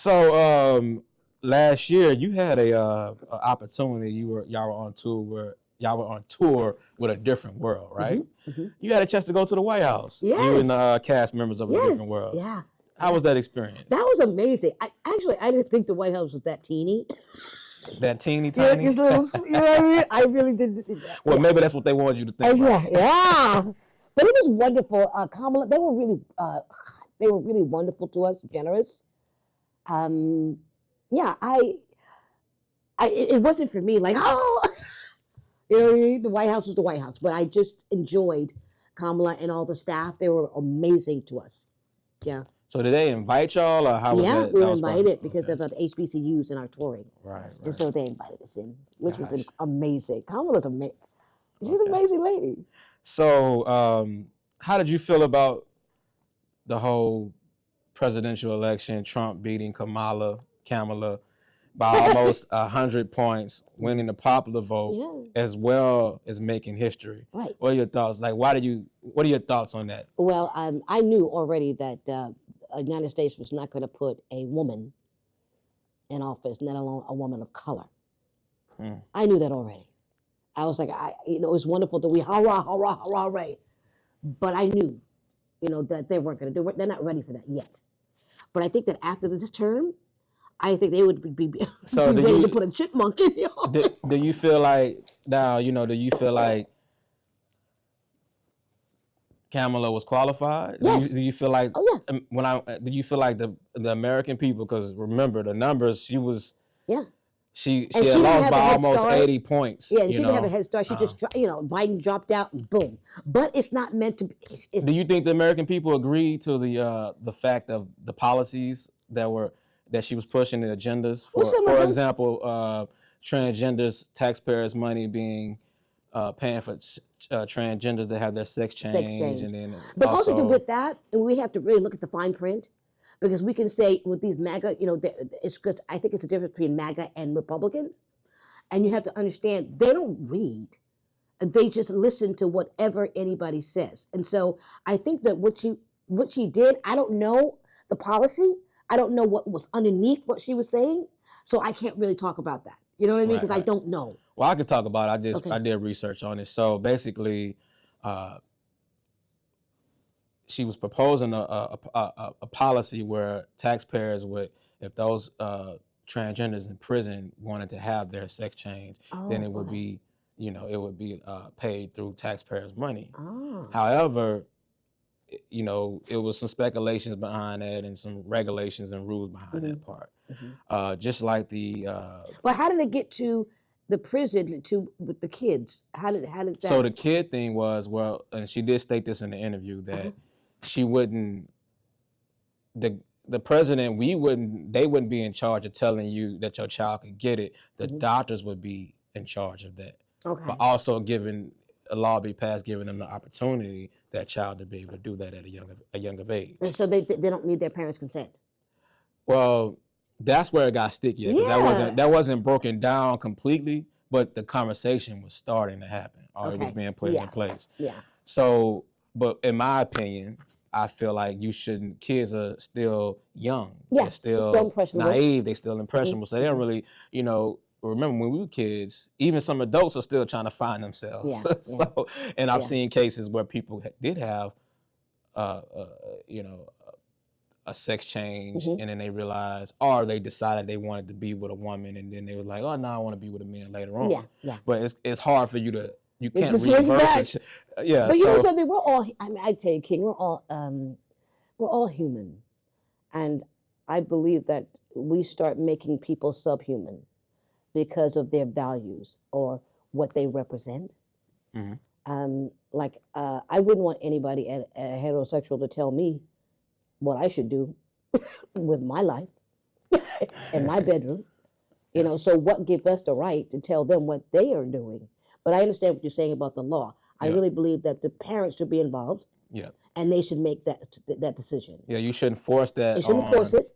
So last year you had a opportunity. Y'all were on tour with A Different World, right? You had a chance to go to the White House. Yes. You and the cast members of A Different World. Yeah. How was that experience? That was amazing. I didn't think the White House was that teeny. That teeny tiny. You know what I mean? I really did. Well, maybe that's what they wanted you to think. Right? Yeah. But it was wonderful. Kamala, they were really wonderful to us, generous. Yeah, it wasn't for me like, oh, you know what I mean? The White House was the White House, but I just enjoyed Kamala and all the staff. They were amazing to us. Yeah. So did they invite y'all, or how was that? Yeah, we were invited because of the HBCUs and our touring. Right. And so they invited us in, which was amazing. Kamala's amazing. She's an amazing lady. So how did you feel about the whole presidential election, Trump beating Kamala by almost 100 points, winning the popular vote, as well as making history? Right. What are your thoughts? Like, what are your thoughts on that? Well, I knew already that the United States was not going to put a woman in office, let alone a woman of color. I knew that already. I was like, it was wonderful that we hurrah, hurrah, hurrah, hooray. But I knew, that they weren't going to do it. They're not ready for that yet. But I think that after this term, I think they would be ready to put a chipmunk in the office. Do you feel like now? Do you feel like Kamala was qualified? Yes. Do you feel like? Oh yeah. Do you feel like the American people? Because remember the numbers. She was. Yeah. She had lost by almost 80 points. Yeah, and she didn't have a head start. She just, Biden dropped out and boom. But it's not meant to be. Do you think the American people agree to the fact of the policies that she was pushing, the agendas? For example, transgenders, taxpayers' money being paying for transgenders to have their sex change. And then but also with that, we have to really look at the fine print. Because we can say with these MAGA, it's because I think it's the difference between MAGA and Republicans. And you have to understand, they don't read. They just listen to whatever anybody says. And so I think that what she did, I don't know the policy. I don't know what was underneath what she was saying. So I can't really talk about that. You know what I mean? Because I don't know. Well, I could talk about it. I did research on it. So basically, she was proposing a policy where taxpayers would, if those transgenders in prison wanted to have their sex change, then it would be, paid through taxpayers' money. However, it was some speculations behind that and some regulations and rules behind that part. Just like the. Well, how did it get to the prison with the kids? How did that? So the kid thing was, and she did state this in the interview that. She wouldn't, the president, they wouldn't be in charge of telling you that your child could get it. The doctors would be in charge of that. Okay. But also a law be passed, giving them the opportunity, that child to be able to do that at a younger age. And so they don't need their parents' consent? Well, that's where it got sticky. Yeah. That wasn't broken down completely, but the conversation was starting to happen, or it was being put in place. Yeah. So, but in my opinion, I feel like kids are still young. Yeah, they're still impressionable. Naive, they're still impressionable. So they don't really, remember when we were kids, even some adults are still trying to find themselves. Yeah. And I've seen cases where people did have, a sex change, and then they realized, or they decided they wanted to be with a woman, and then they were like, oh, no, I want to be with a man later on. Yeah. But it's hard for you can't switch back. reverse it. Yeah. But you know something, we're all, I tell you, King, we're all human. And I believe that we start making people subhuman because of their values or what they represent. I wouldn't want anybody heterosexual to tell me what I should do with my life in my bedroom. So what gives us the right to tell them what they are doing? But I understand what you're saying about the law. I really believe that the parents should be involved. Yeah. And they should make that decision. Yeah, you shouldn't force that. You shouldn't force it.